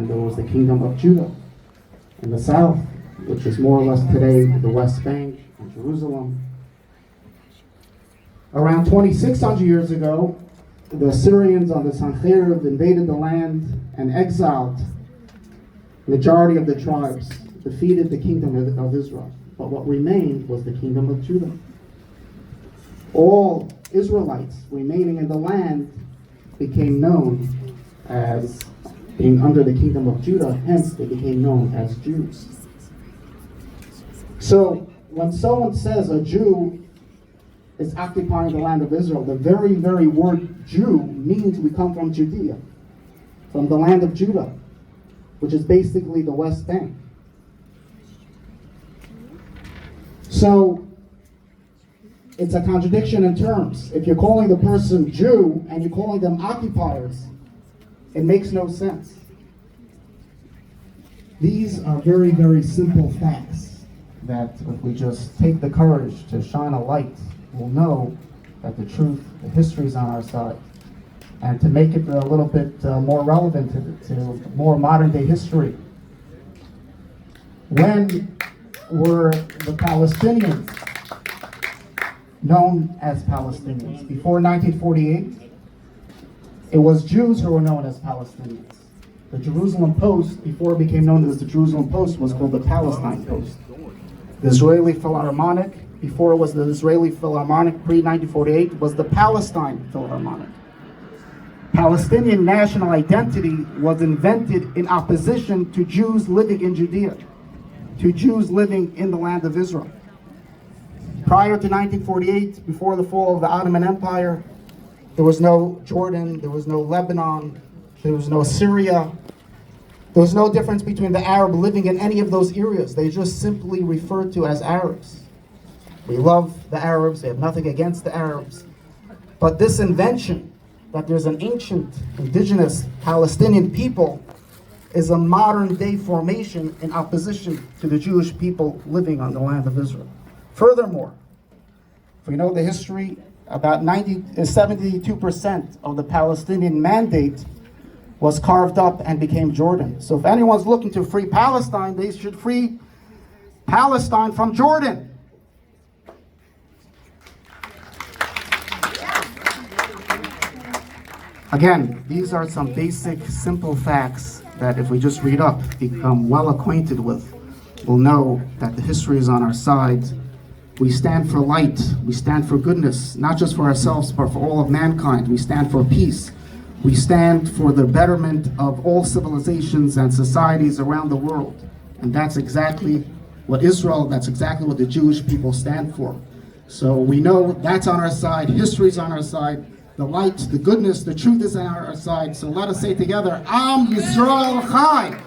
and there was the kingdom of Judah in the south, which is more or less today the West Bank and Jerusalem. Around 2,600 years ago, the Assyrians on the Sancherib invaded the land and exiled the majority of the tribes, defeated the kingdom of Israel. But what remained was the kingdom of Judah. All Israelites remaining in the land became known as being under the kingdom of Judah, hence they became known as Jews. So when someone says a Jew is occupying the land of Israel, the very, very word Jew means we come from Judea, from the land of Judah, which is basically the West Bank. So it's a contradiction in terms. If you're calling the person Jew and you're calling them occupiers, it makes no sense. These are very, very simple facts that if we just take the courage to shine a light, we'll know that the truth, the history is on our side. And to make it a little bit more relevant to more modern day history, when were the Palestinians known as Palestinians? Before 1948, it was Jews who were known as Palestinians. The Jerusalem Post, before it became known as the Jerusalem Post, was called the Palestine Post. The Israeli Philharmonic, before it was the Israeli Philharmonic, pre-1948, was the Palestine Philharmonic. Palestinian national identity was invented in opposition to Jews living in Judea, to Jews living in the land of Israel. Prior to 1948, before the fall of the Ottoman Empire, there was no Jordan, there was no Lebanon, there was no Syria. There was no difference between the Arab living in any of those areas. They just simply referred to as Arabs. We love the Arabs, we have nothing against the Arabs. But this invention, that there's an ancient indigenous Palestinian people, is a modern day formation in opposition to the Jewish people living on the land of Israel. Furthermore, if we know the history, about 72% of the Palestinian mandate was carved up and became Jordan. So if anyone's looking to free Palestine, they should free Palestine from Jordan. Again, these are some basic, simple facts that if we just read up, become well acquainted with, we'll know that the history is on our side. We stand for light, we stand for goodness, not just for ourselves, but for all of mankind. We stand for peace. We stand for the betterment of all civilizations and societies around the world. And that's exactly what Israel, that's exactly what the Jewish people stand for. So we know that's on our side, history's on our side, the light, the goodness, the truth is on our side. So let us say together, Am Yisrael Chai.